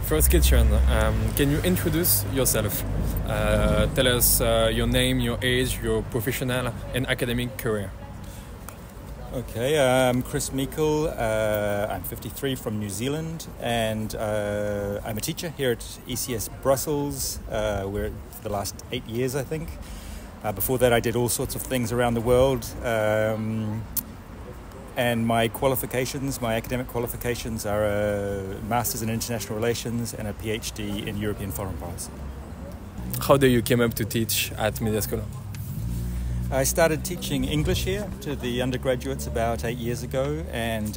First question, can you introduce yourself? Tell us your name, your age, your professional and academic career. Okay, I'm Chris Meikle. I'm 53 from New Zealand, and I'm a teacher here at ECS Brussels. We're for the last 8 years, I think. Before that, I did all sorts of things around the world. And my academic qualifications are a Master's in International Relations and a PhD in European Foreign Policy. How do you came up to teach at Media School? I started teaching English here to the undergraduates about 8 years ago, and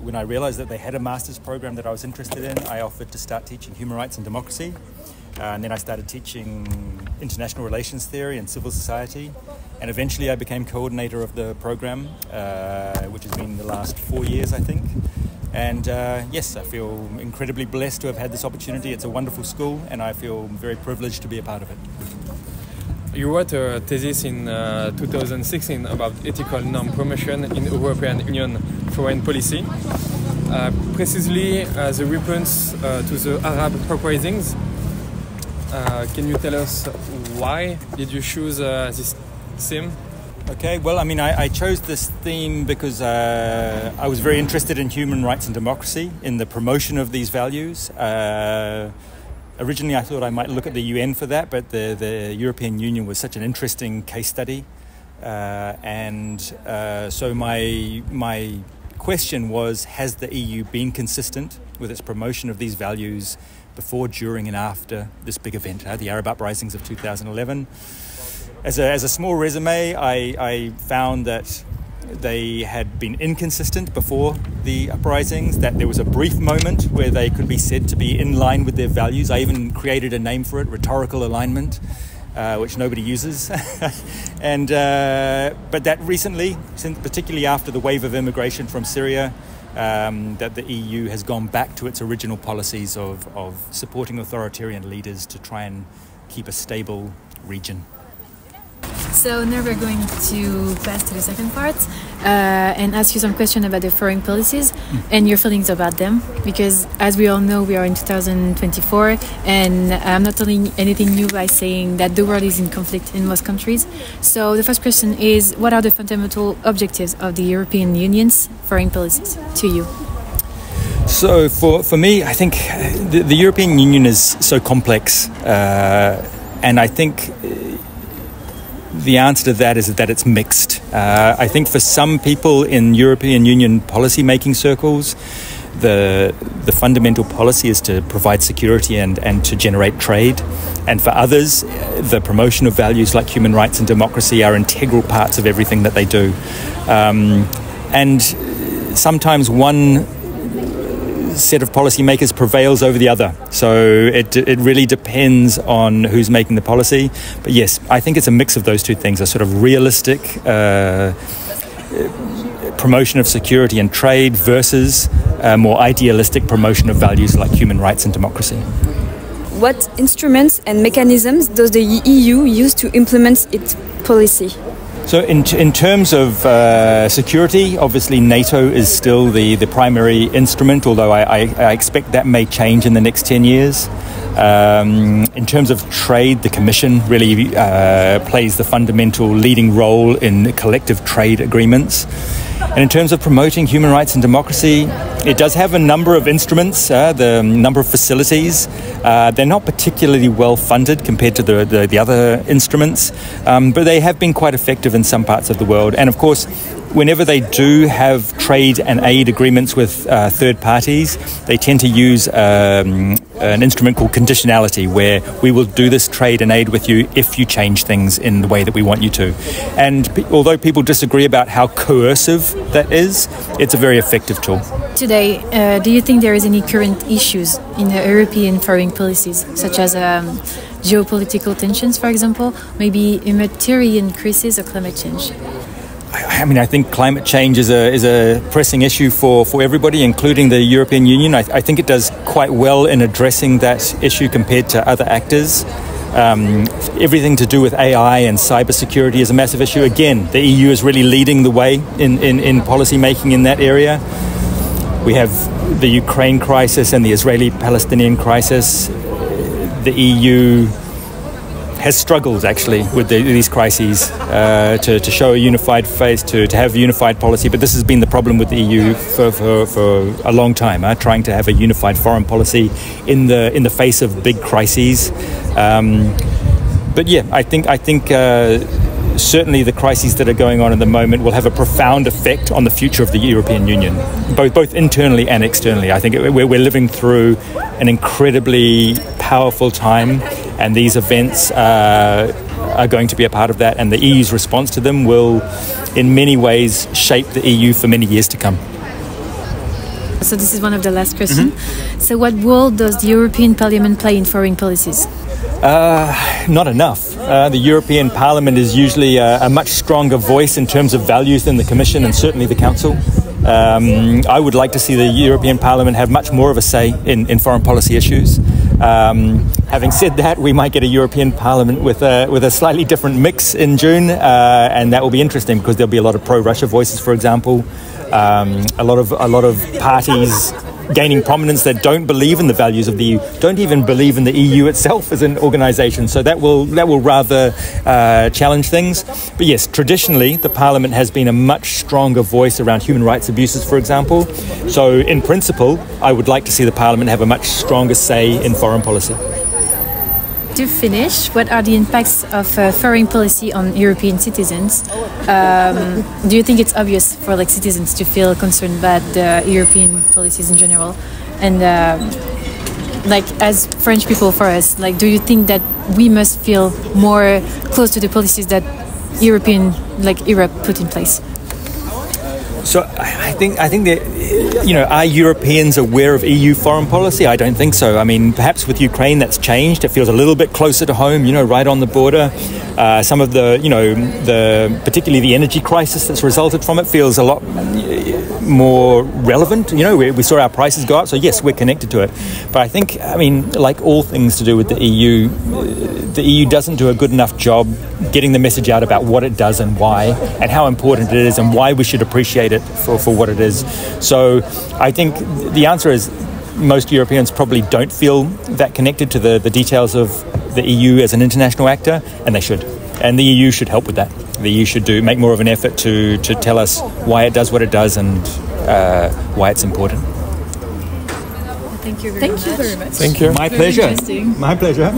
when I realized that they had a master's program that I was interested in, I offered to start teaching human rights and democracy. And then I started teaching international relations theory and civil society. And eventually I became coordinator of the program, which has been the last 4 years, I think. And yes, I feel incredibly blessed to have had this opportunity. It's a wonderful school, and I feel very privileged to be a part of it. You wrote a thesis in 2016 about ethical norm promotion in European Union foreign policy. Precisely the response to the Arab uprisings. Can you tell us why did you choose this theme? Okay, well, I mean, I chose this theme because I was very interested in human rights and democracy, in the promotion of these values. Originally, I thought I might look at the UN for that, but the European Union was such an interesting case study. So my question was, has the EU been consistent with its promotion of these values before, during and after this big event, the Arab uprisings of 2011. As a small resume, I found that they had been inconsistent before the uprisings, that there was a brief moment where they could be said to be in line with their values. I even created a name for it, rhetorical alignment, which nobody uses. But that recently, particularly after the wave of immigration from Syria, that the EU has gone back to its original policies of supporting authoritarian leaders to try and keep a stable region. So now we're going to pass to the second part and ask you some questions about the foreign policies and your feelings about them, because as we all know, we are in 2024, and I'm not telling anything new by saying that the world is in conflict in most countries. So the first question is, what are the fundamental objectives of the European Union's foreign policies to you? So for me, I think the European Union is so complex, and I think the answer to that is that it's mixed. I think for some people in European Union policy-making circles, the fundamental policy is to provide security and to generate trade. And for others, the promotion of values like human rights and democracy are integral parts of everything that they do. And sometimes one set of policymakers prevails over the other. So it really depends on who's making the policy. But yes, I think it's a mix of those two things, a sort of realistic promotion of security and trade versus a more idealistic promotion of values like human rights and democracy. What instruments and mechanisms does the EU use to implement its policy? So in terms of security, obviously NATO is still the primary instrument, although I expect that may change in the next 10 years. In terms of trade, the Commission really plays the fundamental leading role in collective trade agreements. And in terms of promoting human rights and democracy, it does have a number of instruments, the number of facilities. They're not particularly well funded compared to the other instruments, but they have been quite effective in some parts of the world. And of course, whenever they do have trade and aid agreements with third parties, they tend to use an instrument called conditionality, where we will do this trade and aid with you if you change things in the way that we want you to. And although people disagree about how coercive that is, it's a very effective tool. Today, do you think there is any current issues in the European foreign policies, such as geopolitical tensions, for example, maybe humanitarian crisis or climate change? I mean, I think climate change is a pressing issue for everybody, including the European Union. I think it does quite well in addressing that issue compared to other actors. Everything to do with AI and cybersecurity is a massive issue. Again, the EU is really leading the way in policy making in that area. We have the Ukraine crisis and the Israeli-Palestinian crisis. The EU has struggled actually with these crises to show a unified face, to have a unified policy. But this has been the problem with the EU for a long time, trying to have a unified foreign policy in the face of big crises. But yeah, I think certainly the crises that are going on at the moment will have a profound effect on the future of the European Union, both internally and externally. I think we're living through an incredibly powerful time, and these events are going to be a part of that, and the EU's response to them will in many ways shape the EU for many years to come. So this is one of the last questions. So what role does the European Parliament play in foreign policies? Not enough. The European Parliament is usually a much stronger voice in terms of values than the Commission and certainly the Council. I would like to see the European Parliament have much more of a say in foreign policy issues. Having said that, we might get a European Parliament with a slightly different mix in June, and that will be interesting because there'll be a lot of pro-Russia voices, for example, a lot of parties gaining prominence that don't believe in the values of the EU, don't even believe in the EU itself as an organisation. So that will rather challenge things. But yes, traditionally the Parliament has been a much stronger voice around human rights abuses, for example. So in principle, I would like to see the Parliament have a much stronger say in foreign policy. To finish, what are the impacts of foreign policy on European citizens? Do you think it's obvious for citizens to feel concerned about the European policies in general? And as French people, for us, do you think that we must feel more close to the policies that Europe put in place? So I think that, are Europeans aware of EU foreign policy? I don't think so. I mean, perhaps with Ukraine that's changed. It feels a little bit closer to home, right on the border. Some of particularly the energy crisis that's resulted from it feels a lot more relevant. We saw our prices go up, so yes, we're connected to it. But I think, like all things to do with the EU doesn't do a good enough job getting the message out about what it does and why, and how important it is, and why we should appreciate it for what it is. So I think the answer is most Europeans probably don't feel that connected to the details of the EU as an international actor, and they should. And the EU should help with that. The EU should make more of an effort to tell us why it does what it does and why it's important. Thank you very much. Thank you. My pleasure. My pleasure.